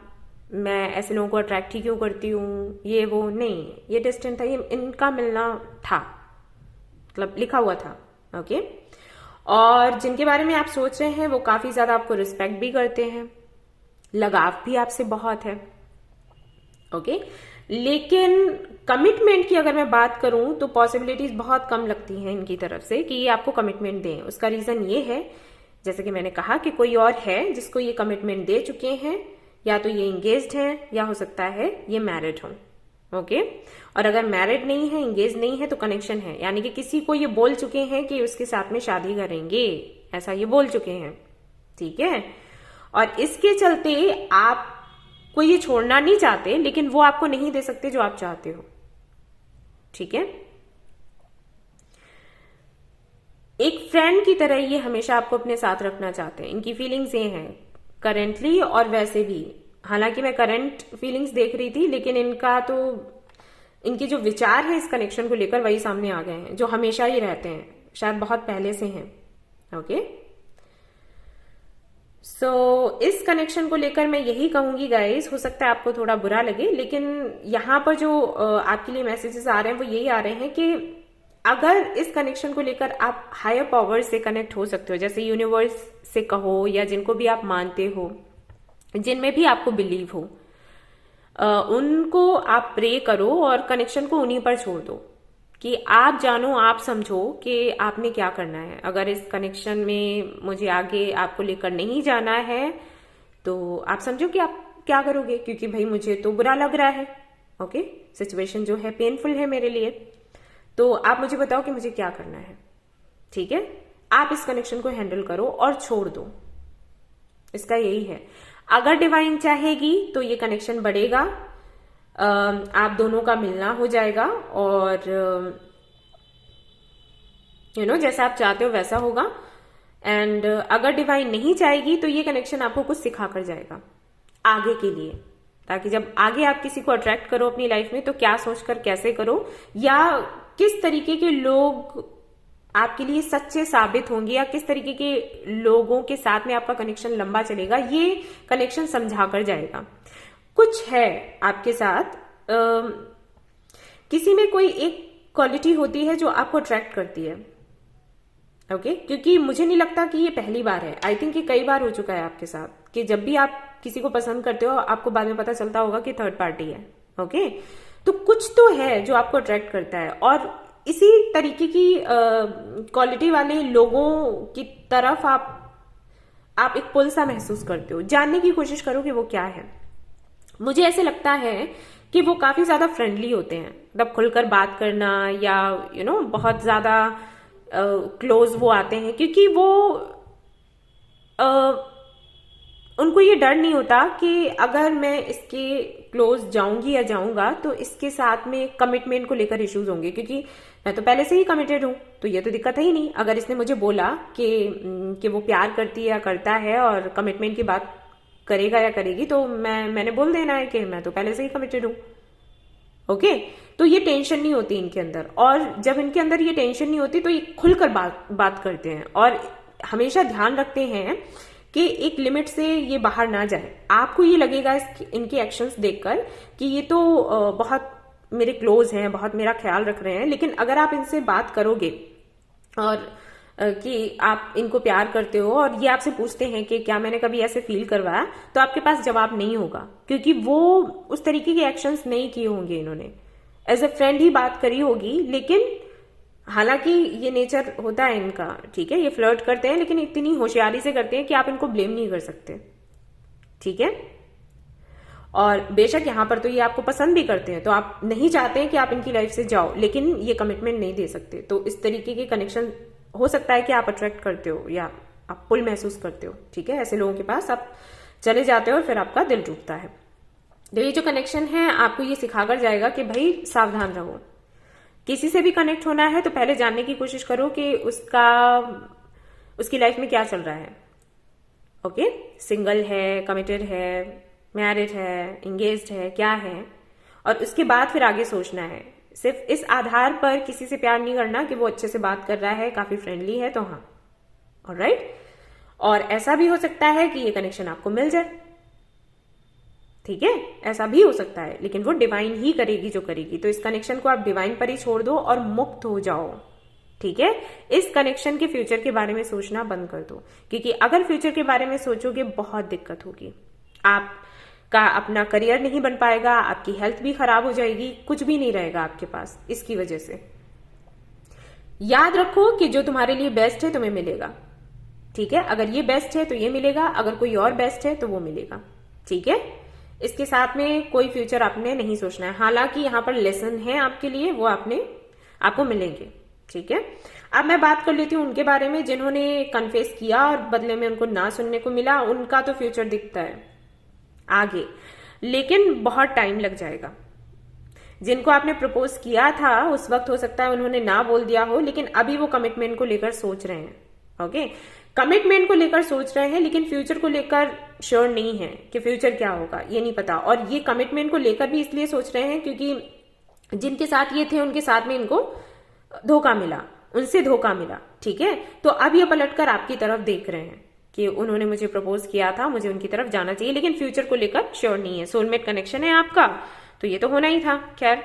मैं ऐसे लोगों को अट्रैक्ट ही क्यों करती हूँ, ये वो नहीं, ये डेस्टिन था, ये इनका मिलना था, मतलब लिखा हुआ था। ओके। और जिनके बारे में आप सोच रहे हैं वो काफी ज्यादा आपको रिस्पेक्ट भी करते हैं, लगाव भी आपसे बहुत है। ओके। लेकिन कमिटमेंट की अगर मैं बात करूं तो पॉसिबिलिटीज बहुत कम लगती हैं इनकी तरफ से कि ये आपको कमिटमेंट दें। उसका रीजन ये है, जैसे कि मैंने कहा, कि कोई और है जिसको ये कमिटमेंट दे चुके हैं, या तो ये इंगेज्ड हैं या हो सकता है ये मैरिड हों। ओके। और अगर मैरिड नहीं है, इंगेज नहीं है, तो कनेक्शन है, यानी कि किसी को ये बोल चुके हैं कि उसके साथ में शादी करेंगे, ऐसा ये बोल चुके हैं, ठीक है। और इसके चलते आपको ये छोड़ना नहीं चाहते, लेकिन वो आपको नहीं दे सकते जो आप चाहते हो, ठीक है। एक फ्रेंड की तरह ये हमेशा आपको अपने साथ रखना चाहते हैं। इनकी फीलिंग्स ये हैं करेंटली और वैसे भी। हालांकि मैं करंट फीलिंग्स देख रही थी, लेकिन इनके जो विचार हैं इस कनेक्शन को लेकर वही सामने आ गए हैं, जो हमेशा ही रहते हैं, शायद बहुत पहले से हैं। ओके। सो इस कनेक्शन को लेकर मैं यही कहूंगी गाइस, हो सकता है आपको थोड़ा बुरा लगे, लेकिन यहां पर जो आपके लिए मैसेजेस आ रहे हैं वो यही आ रहे हैं कि अगर इस कनेक्शन को लेकर आप हायर पावर से कनेक्ट हो सकते हो, जैसे यूनिवर्स से कहो या जिनको भी आप मानते हो, जिनमें भी आपको बिलीव हो, उनको आप प्रे करो और कनेक्शन को उन्हीं पर छोड़ दो कि आप जानो, आप समझो कि आपने क्या करना है। अगर इस कनेक्शन में मुझे आगे आपको लेकर नहीं जाना है तो आप समझो कि आप क्या करोगे, क्योंकि भाई मुझे तो बुरा लग रहा है। ओके। सिचुएशन जो है पेनफुल है मेरे लिए, तो आप मुझे बताओ कि मुझे क्या करना है, ठीक है। आप इस कनेक्शन को हैंडल करो और छोड़ दो, इसका यही है। अगर डिवाइन चाहेगी तो ये कनेक्शन बढ़ेगा, आप दोनों का मिलना हो जाएगा और जैसा आप चाहते हो वैसा होगा। एंड अगर डिवाइन नहीं चाहेगी तो ये कनेक्शन आपको कुछ सिखा कर जाएगा आगे के लिए, ताकि जब आगे आप किसी को अट्रैक्ट करो अपनी लाइफ में तो क्या सोचकर कैसे करो, या किस तरीके के लोग आपके लिए सच्चे साबित होंगे, या किस तरीके के लोगों के साथ में आपका कनेक्शन लंबा चलेगा, ये कनेक्शन समझा कर जाएगा। कुछ है आपके साथ, किसी में कोई एक क्वालिटी होती है जो आपको अट्रैक्ट करती है। ओके। क्योंकि मुझे नहीं लगता कि ये पहली बार है, आई थिंक ये कई बार हो चुका है आपके साथ, कि जब भी आप किसी को पसंद करते हो आपको बाद में पता चलता होगा कि थर्ड पार्टी है। ओके। तो कुछ तो है जो आपको अट्रैक्ट करता है, और इसी तरीके की क्वालिटी वाले लोगों की तरफ आप एक पुल सा महसूस करते हो। जानने की कोशिश करो कि वो क्या है। मुझे ऐसे लगता है कि वो काफी ज्यादा फ्रेंडली होते हैं, मतलब खुलकर बात करना, या बहुत ज्यादा क्लोज वो आते हैं, क्योंकि वो उनको ये डर नहीं होता कि अगर मैं इसके क्लोज जाऊंगी या जाऊंगा तो इसके साथ में कमिटमेंट को लेकर इश्यूज होंगे, क्योंकि मैं तो पहले से ही कमिटेड हूं, तो ये तो दिक्कत है ही नहीं। अगर इसने मुझे बोला कि वो प्यार करती है या करता है और कमिटमेंट की बात करेगा या करेगी, तो मैंने बोल देना है कि मैं तो पहले से ही कमिटेड हूं। ओके। तो ये टेंशन नहीं होती इनके अंदर, और जब इनके अंदर ये टेंशन नहीं होती तो ये खुलकर बात करते हैं और हमेशा ध्यान रखते हैं कि एक लिमिट से ये बाहर ना जाए। आपको ये लगेगा इनके एक्शंस देखकर कि ये तो बहुत मेरे क्लोज हैं, बहुत मेरा ख्याल रख रहे हैं, लेकिन अगर आप इनसे बात करोगे और कि आप इनको प्यार करते हो और ये आपसे पूछते हैं कि क्या मैंने कभी ऐसे फील करवाया, तो आपके पास जवाब नहीं होगा, क्योंकि वो उस तरीके के एक्शंस नहीं किए होंगे। इन्होंने एज ए फ्रेंड ही बात करी होगी, लेकिन हालांकि ये नेचर होता है इनका, ठीक है, ये फ्लर्ट करते हैं, लेकिन इतनी होशियारी से करते हैं कि आप इनको ब्लेम नहीं कर सकते, ठीक है। और बेशक यहां पर तो ये आपको पसंद भी करते हैं, तो आप नहीं चाहते हैं कि आप इनकी लाइफ से जाओ, लेकिन ये कमिटमेंट नहीं दे सकते। तो इस तरीके के कनेक्शन हो सकता है कि आप अट्रैक्ट करते हो या आप पुल महसूस करते हो, ठीक है। ऐसे लोगों के पास आप चले जाते हो और फिर आपका दिल टूटता है। तो ये जो कनेक्शन है आपको ये सिखाकर जाएगा कि भाई सावधान रहो, किसी से भी कनेक्ट होना है तो पहले जानने की कोशिश करो कि उसकी लाइफ में क्या चल रहा है। ओके, सिंगल है, कमिटेड है, मैरिड है, एंगेज्ड है, क्या है, और उसके बाद फिर आगे सोचना है। सिर्फ इस आधार पर किसी से प्यार नहीं करना कि वो अच्छे से बात कर रहा है, काफी फ्रेंडली है तो हाँ, ऑलराइट। और ऐसा भी हो सकता है कि ये कनेक्शन आपको मिल जाए, ठीक है, ऐसा भी हो सकता है, लेकिन वो डिवाइन ही करेगी जो करेगी। तो इस कनेक्शन को आप डिवाइन पर ही छोड़ दो और मुक्त हो जाओ, ठीक है। इस कनेक्शन के फ्यूचर के बारे में सोचना बंद कर दो, क्योंकि अगर फ्यूचर के बारे में सोचोगे बहुत दिक्कत होगी। आपका अपना करियर नहीं बन पाएगा, आपकी हेल्थ भी खराब हो जाएगी, कुछ भी नहीं रहेगा आपके पास इसकी वजह से। याद रखो कि जो तुम्हारे लिए बेस्ट है तुम्हें मिलेगा, ठीक है। अगर ये बेस्ट है तो ये मिलेगा, अगर कोई और बेस्ट है तो वो मिलेगा, ठीक है। इसके साथ में कोई फ्यूचर आपने नहीं सोचना है। हालांकि यहाँ पर लेसन है आपके लिए, वो आपको मिलेंगे, ठीक है। अब मैं बात कर लेती हूँ उनके बारे में जिन्होंने कन्फेस किया और बदले में उनको ना सुनने को मिला। उनका तो फ्यूचर दिखता है आगे, लेकिन बहुत टाइम लग जाएगा। जिनको आपने प्रपोज किया था उस वक्त हो सकता है उन्होंने ना बोल दिया हो, लेकिन अभी वो कमिटमेंट को लेकर सोच रहे हैं, ओके। कमिटमेंट को लेकर सोच रहे हैं, लेकिन फ्यूचर को लेकर श्योर नहीं है कि फ्यूचर क्या होगा, ये नहीं पता। और ये कमिटमेंट को लेकर भी इसलिए सोच रहे हैं क्योंकि जिनके साथ ये थे उनके साथ में इनको धोखा मिला, उनसे धोखा मिला, ठीक है। तो अब ये पलटकर आपकी तरफ देख रहे हैं कि उन्होंने मुझे प्रपोज किया था, मुझे उनकी तरफ जाना चाहिए, लेकिन फ्यूचर को लेकर श्योर नहीं है। सोलमेट कनेक्शन है आपका, तो ये तो होना ही था। खैर,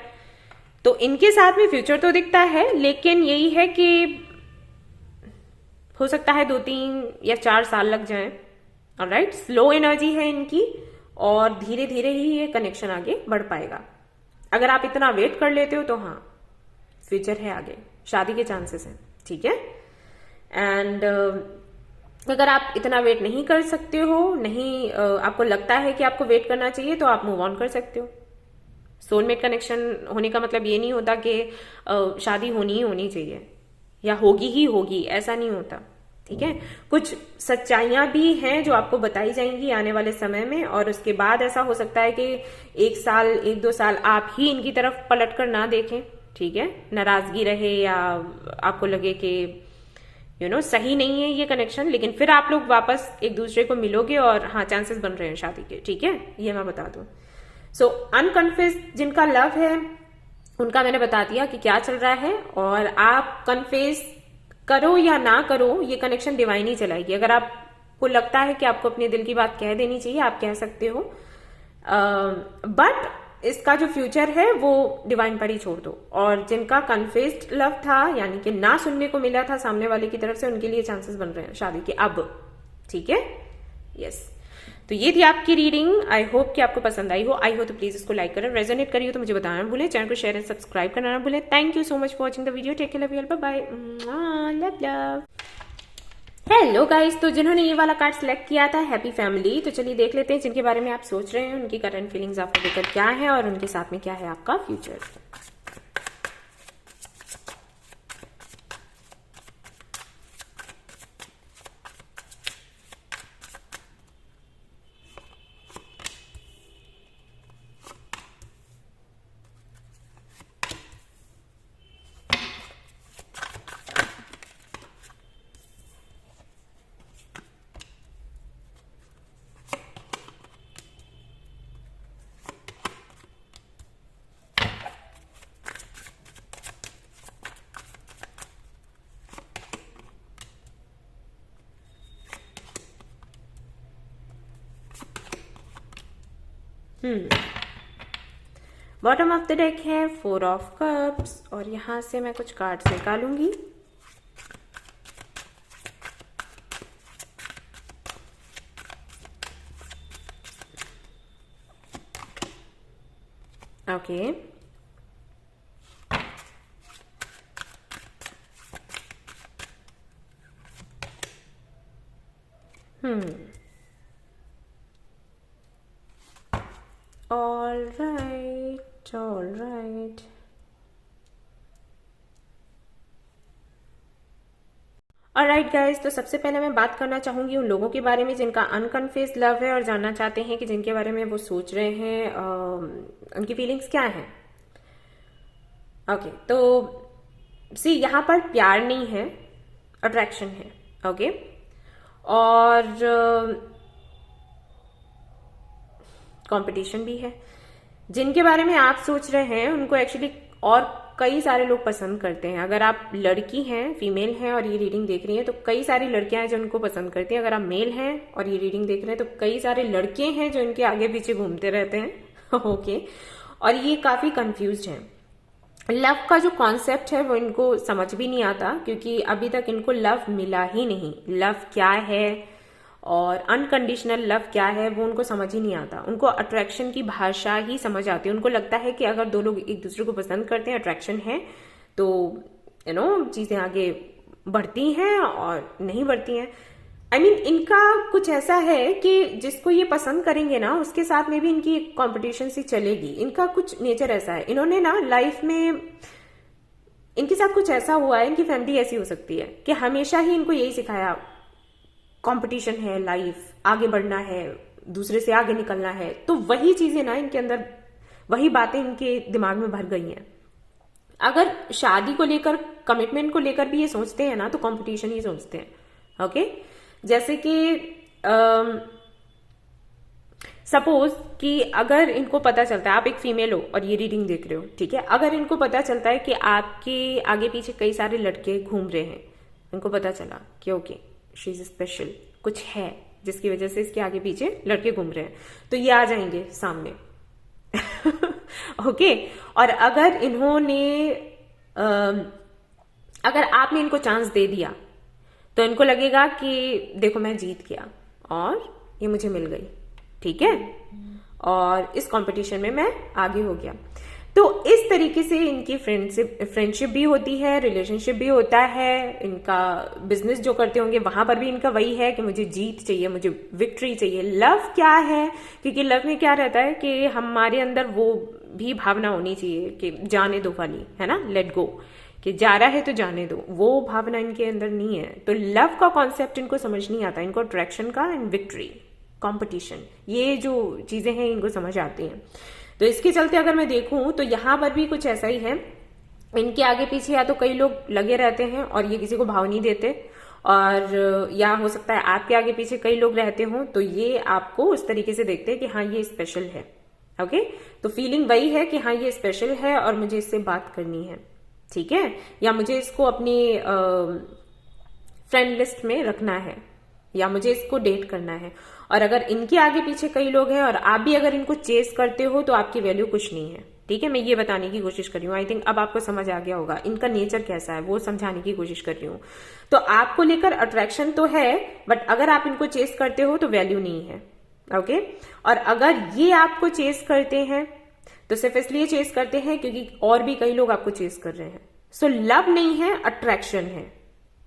तो इनके साथ में फ्यूचर तो दिखता है, लेकिन यही है कि हो सकता है 2-3 या 4 साल लग जाएं, ऑलराइट। स्लो एनर्जी है इनकी और धीरे धीरे ही ये कनेक्शन आगे बढ़ पाएगा। अगर आप इतना वेट कर लेते हो तो हाँ, फ्यूचर है आगे, शादी के चांसेस हैं, ठीक है। एंड अगर आप इतना वेट नहीं कर सकते हो, नहीं आपको लगता है कि आपको वेट करना चाहिए, तो आप मूव ऑन कर सकते हो। सोलमेट कनेक्शन होने का मतलब ये नहीं होता कि शादी होनी ही होनी चाहिए या होगी ही होगी, ऐसा नहीं होता, ठीक है। कुछ सच्चाइयां भी हैं जो आपको बताई जाएंगी आने वाले समय में, और उसके बाद ऐसा हो सकता है कि 1 साल 1-2 साल आप ही इनकी तरफ पलट कर ना देखें, ठीक है। नाराजगी रहे या आपको लगे कि सही नहीं है ये कनेक्शन, लेकिन फिर आप लोग वापस एक दूसरे को मिलोगे और हाँ, चांसेस बन रहे हैं शादी के, ठीक है, ये मैं बता दूं। सो अनकन्फेस्ड जिनका लव है उनका मैंने बता दिया कि क्या चल रहा है, और आप कन्फेस करो या ना करो, ये कनेक्शन डिवाइन ही चलाएगी। अगर आपको लगता है कि आपको अपने दिल की बात कह देनी चाहिए, आप कह सकते हो, बट इसका जो फ्यूचर है वो डिवाइन पर ही छोड़ दो। और जिनका कन्फेस्ड लव था, यानी कि ना सुनने को मिला था सामने वाले की तरफ से, उनके लिए चांसेस बन रहे हैं शादी के अब, ठीक है। यस, तो ये थी आपकी रीडिंग। आई होप कि आपको पसंद आई हो। आई हो तो प्लीज इसको लाइक करें, रेजोनेट करिए तो मुझे बताना ना भूलें, चैनल को शेयर एंड सब्सक्राइब करना ना भूलें। Thank you so much for watching the video. Take care, love you, bye bye, love love. Hello guys, तो जिन्होंने ये वाला कार्ड सिलेक्ट किया था, हैप्पी फैमिली, तो चलिए देख लेते हैं जिनके बारे में आप सोच रहे हैं, उनकी करंट फीलिंग्स आपको लेकर क्या है और उनके साथ में क्या है आपका future. Bottom of the deck है 4 ऑफ कप्स, और यहां से मैं कुछ कार्ड्स निकालूंगी। Okay, all right. Alright guys, तो सबसे पहले मैं बात करना चाहूंगी उन लोगों के बारे में जिनका अनकन्फेस्ड लव है और जानना चाहते हैं कि जिनके बारे में वो सोच रहे हैं, उनकी फीलिंग्स क्या हैं। ओके, तो सी यहाँ पर प्यार नहीं है, अट्रैक्शन है, ओके। और कंपटीशन भी है। जिनके बारे में आप सोच रहे हैं उनको एक्चुअली और कई सारे लोग पसंद करते हैं। अगर आप लड़की हैं, फीमेल हैं और ये रीडिंग देख रही हैं तो कई सारी लड़कियां हैं जो उनको पसंद करती हैं। अगर आप मेल हैं और ये रीडिंग देख रहे हैं तो कई सारे लड़के हैं जो इनके आगे पीछे घूमते रहते हैं ओके। और ये काफी कंफ्यूज्ड हैं। लव का जो कॉन्सेप्ट है वो इनको समझ भी नहीं आता, क्योंकि अभी तक इनको लव मिला ही नहीं। लव क्या है और अनकंडीशनल लव क्या है वो उनको समझ ही नहीं आता। उनको अट्रैक्शन की भाषा ही समझ आती है। उनको लगता है कि अगर दो लोग एक दूसरे को पसंद करते हैं, अट्रैक्शन है, तो चीजें आगे बढ़ती हैं और नहीं बढ़ती हैं। इनका कुछ ऐसा है कि जिसको ये पसंद करेंगे ना उसके साथ में भी इनकी कॉम्पिटिशन सी चलेगी। इनका कुछ नेचर ऐसा है। इन्होंने ना लाइफ में इनके साथ कुछ ऐसा हुआ है, इनकी फैमिली ऐसी हो सकती है कि हमेशा ही इनको यही सिखाया, कंपटीशन है, लाइफ आगे बढ़ना है, दूसरे से आगे निकलना है। तो वही चीजें ना इनके अंदर, वही बातें इनके दिमाग में भर गई हैं। अगर शादी को लेकर, कमिटमेंट को लेकर भी ये सोचते हैं ना तो कंपटीशन ही सोचते हैं। ओके, जैसे कि सपोज कि अगर इनको पता चलता है, आप एक फीमेल हो और ये रीडिंग देख रहे हो, ठीक है, अगर इनको पता चलता है कि आपके आगे पीछे कई सारे लड़के घूम रहे हैं, इनको पता चला कि ओके शी इज स्पेशल, कुछ है जिसकी वजह से इसके आगे पीछे लड़के घूम रहे हैं, तो ये आ जाएंगे सामने ओके। और अगर इन्होंने अगर आपने इनको चांस दे दिया तो इनको लगेगा कि देखो मैं जीत गया और ये मुझे मिल गई, ठीक है, और इस कंपटीशन में मैं आगे हो गया। तो इस तरीके से इनकी फ्रेंडशिप भी होती है, रिलेशनशिप भी होता है। इनका बिजनेस जो करते होंगे वहां पर भी इनका वही है कि मुझे जीत चाहिए, मुझे विक्ट्री चाहिए। लव क्या है, क्योंकि लव में क्या रहता है कि हमारे अंदर वो भी भावना होनी चाहिए कि जाने दो वाली, है ना, लेट गो, कि जा रहा है तो जाने दो, वो भावना इनके अंदर नहीं है। तो लव का कॉन्सेप्ट इनको समझ नहीं आता। इनको अट्रैक्शन का एंड विक्ट्री, कॉम्पिटिशन, ये जो चीजें हैं इनको समझ आती हैं। तो इसके चलते अगर मैं देखूं तो यहां पर भी कुछ ऐसा ही है। इनके आगे पीछे या तो कई लोग लगे रहते हैं और ये किसी को भाव नहीं देते, और या हो सकता है आपके आगे पीछे कई लोग रहते हों तो ये आपको उस तरीके से देखते हैं कि हाँ ये स्पेशल है। ओके, तो फीलिंग वही है कि हाँ ये स्पेशल है और मुझे इससे बात करनी है, ठीक है, या मुझे इसको अपनी फ्रेंड लिस्ट में रखना है, या मुझे इसको डेट करना है। और अगर इनके आगे पीछे कई लोग हैं और आप भी अगर इनको चेस करते हो तो आपकी वैल्यू कुछ नहीं है, ठीक है। मैं ये बताने की कोशिश कर रही हूँ। आई थिंक अब आपको समझ आ गया होगा इनका नेचर कैसा है, वो समझाने की कोशिश कर रही हूँ। तो आपको लेकर अट्रैक्शन तो है, बट अगर आप इनको चेस करते हो तो वैल्यू नहीं है। ओके, और अगर ये आपको चेस करते हैं तो सिर्फ इसलिए चेस करते हैं क्योंकि और भी कई लोग आपको चेस कर रहे हैं। सो लव नहीं है, अट्रैक्शन है।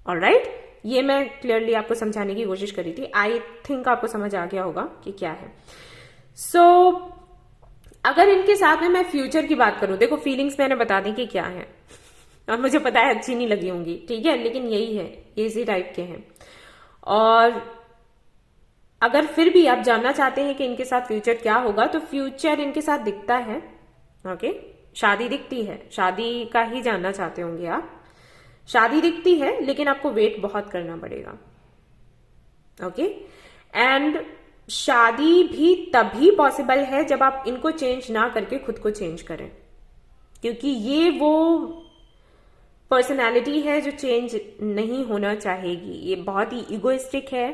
ऑलराइट, ये मैं क्लियरली आपको समझाने की कोशिश करी थी। आई थिंक आपको समझ आ गया होगा कि क्या है। सो अगर इनके साथ में मैं फ्यूचर की बात करूं, देखो फीलिंग्स मैंने बता दी कि क्या है, और मुझे पता है अच्छी नहीं लगी होंगी, ठीक है, लेकिन यही है, ये इसी टाइप के हैं। और अगर फिर भी आप जानना चाहते हैं कि इनके साथ फ्यूचर क्या होगा, तो फ्यूचर इनके साथ दिखता है। ओके, शादी दिखती है, शादी का ही जानना चाहते होंगे आप। शादी दिखती है लेकिन आपको वेट बहुत करना पड़ेगा। ओके, एंड शादी भी तभी पॉसिबल है जब आप इनको चेंज ना करके खुद को चेंज करें, क्योंकि ये वो पर्सनालिटी है जो चेंज नहीं होना चाहेगी। ये बहुत ही ईगोइस्टिक है।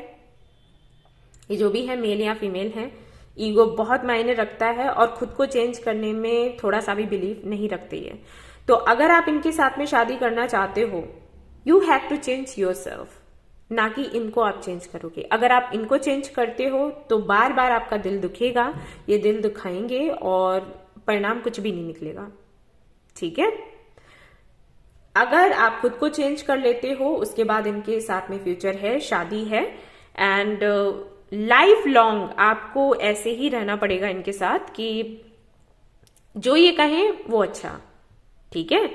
ये जो भी है, मेल या फीमेल है, ईगो बहुत मायने रखता है और खुद को चेंज करने में थोड़ा सा भी बिलीव नहीं रखती है। तो अगर आप इनके साथ में शादी करना चाहते हो, you have to change yourself, ना कि इनको आप चेंज करोगे। अगर आप इनको चेंज करते हो तो बार बार आपका दिल दुखेगा, ये दिल दुखाएंगे और परिणाम कुछ भी नहीं निकलेगा, ठीक है। अगर आप खुद को चेंज कर लेते हो, उसके बाद इनके साथ में फ्यूचर है, शादी है, एंड लाइफ लॉन्ग आपको ऐसे ही रहना पड़ेगा इनके साथ कि जो ये कहें वो अच्छा, ठीक है,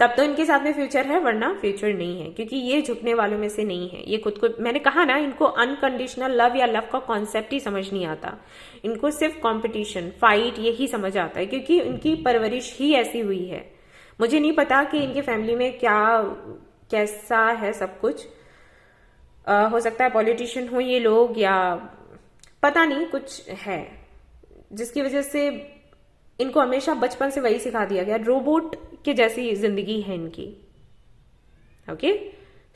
तब तो इनके साथ में फ्यूचर है, वरना फ्यूचर नहीं है, क्योंकि ये झुकने वालों में से नहीं है। ये खुद को, मैंने कहा ना, इनको अनकंडीशनल लव या लव का कॉन्सेप्ट ही समझ नहीं आता। इनको सिर्फ कंपटीशन, फाइट, यही समझ आता है, क्योंकि इनकी परवरिश ही ऐसी हुई है। मुझे नहीं पता कि इनके फैमिली में क्या कैसा है सब कुछ। हो सकता है पॉलिटिशियन हो ये लोग, या पता नहीं कुछ है, जिसकी वजह से इनको हमेशा बचपन से वही सिखा दिया गया, रोबोट के जैसी जिंदगी है इनकी। ओके,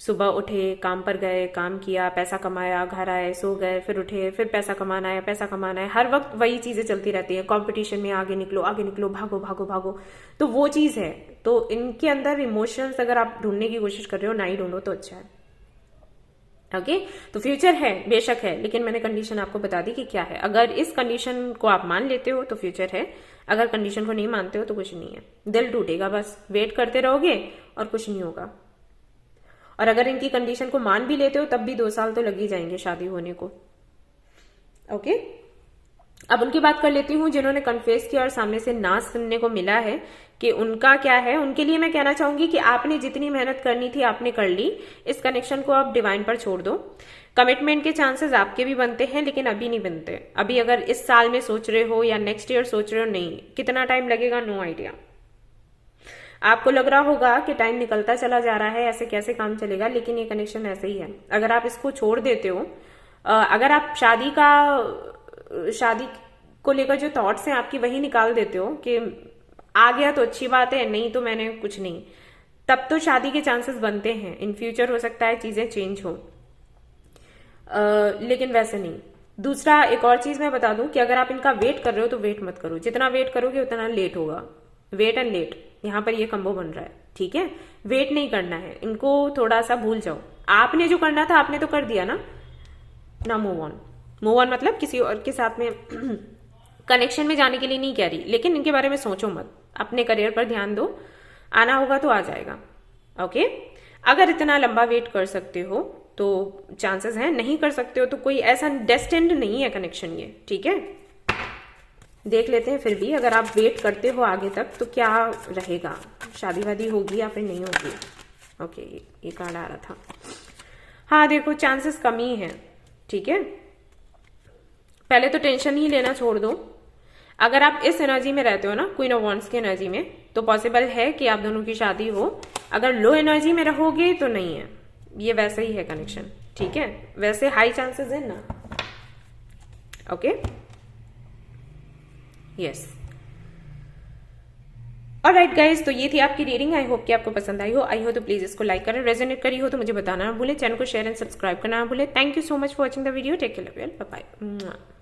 सुबह उठे, काम पर गए, काम किया, पैसा कमाया, घर आए, सो गए, फिर उठे, फिर पैसा कमाना है, पैसा कमाना है, हर वक्त वही चीजें चलती रहती है। कंपटीशन में आगे निकलो, भागो भागो भागो, तो वो चीज है। तो इनके अंदर इमोशंस अगर आप ढूंढने की कोशिश कर रहे हो, ना ही ढूंढो तो अच्छा है। ओके, तो फ्यूचर है, बेशक है, लेकिन मैंने कंडीशन आपको बता दी कि क्या है। अगर इस कंडीशन को आप मान लेते हो तो फ्यूचर है, अगर कंडीशन को नहीं मानते हो तो कुछ नहीं है। दिल टूटेगा, बस वेट करते रहोगे और कुछ नहीं होगा। और अगर इनकी कंडीशन को मान भी लेते हो तब भी 2 साल तो लग ही जाएंगे शादी होने को। ओके, अब उनकी बात कर लेती हूँ जिन्होंने कन्फेस किया और सामने से ना सुनने को मिला है कि उनका क्या है। उनके लिए मैं कहना चाहूंगी कि आपने जितनी मेहनत करनी थी आपने कर ली, इस कनेक्शन को आप डिवाइन पर छोड़ दो। कमिटमेंट के चांसेस आपके भी बनते हैं, लेकिन अभी नहीं बनते। अभी अगर इस साल में सोच रहे हो या नेक्स्ट ईयर सोच रहे हो, नहीं, कितना टाइम लगेगा नो आइडिया। आपको लग रहा होगा कि टाइम निकलता चला जा रहा है, ऐसे कैसे काम चलेगा, लेकिन ये कनेक्शन ऐसे ही है। अगर आप इसको छोड़ देते हो, अगर आप शादी को लेकर जो थॉट्स हैं आपकी वही निकाल देते हो कि आ गया तो अच्छी बात है, नहीं तो मैंने कुछ नहीं, तब तो शादी के चांसेस बनते हैं। इन फ्यूचर हो सकता है चीजें चेंज हो, लेकिन वैसे नहीं। दूसरा एक और चीज मैं बता दूं कि अगर आप इनका वेट कर रहे हो तो वेट मत करो। जितना वेट करोगे उतना लेट होगा। वेट एंड लेट, यहां पर ये कंबो बन रहा है, ठीक है। वेट नहीं करना है, इनको थोड़ा सा भूल जाओ। आपने जो करना था आपने तो कर दिया ना मूव ऑन। मूव ऑन मतलब किसी और के साथ में कनेक्शन में जाने के लिए नहीं कह रही, लेकिन इनके बारे में सोचो मत, अपने करियर पर ध्यान दो। आना होगा तो आ जाएगा। ओके, अगर इतना लंबा वेट कर सकते हो तो चांसेस हैं, नहीं कर सकते हो तो कोई ऐसा डेस्टिन्ड नहीं है कनेक्शन ये, ठीक है। देख लेते हैं फिर भी अगर आप वेट करते हो आगे तक तो क्या रहेगा, शादी वादी होगी या फिर नहीं होगी। ओके, ये कार्ड आ रहा था। हाँ देखो, चांसेस कम ही है, ठीक है। पहले तो टेंशन ही लेना छोड़ दो। अगर आप इस एनर्जी में रहते हो ना, क्वीन ऑफ वांड्स की एनर्जी में, तो पॉसिबल है कि आप दोनों की शादी हो। अगर लो एनर्जी में रहोगे तो नहीं है, ये वैसे ही है कनेक्शन, ठीक है। वैसे हाई चांसेस है ना। ओके, यस, ऑलराइट गाइज, तो ये थी आपकी रीडिंग। आई होप कि आपको पसंद आई हो तो प्लीज इसको लाइक करें, रेजोनेट करी हो तो मुझे बताना ना भूले, चैनल को शेयर एंड सब्सक्राइब करना ना भूले। Thank you so much for watching the video. Take care, bye bye.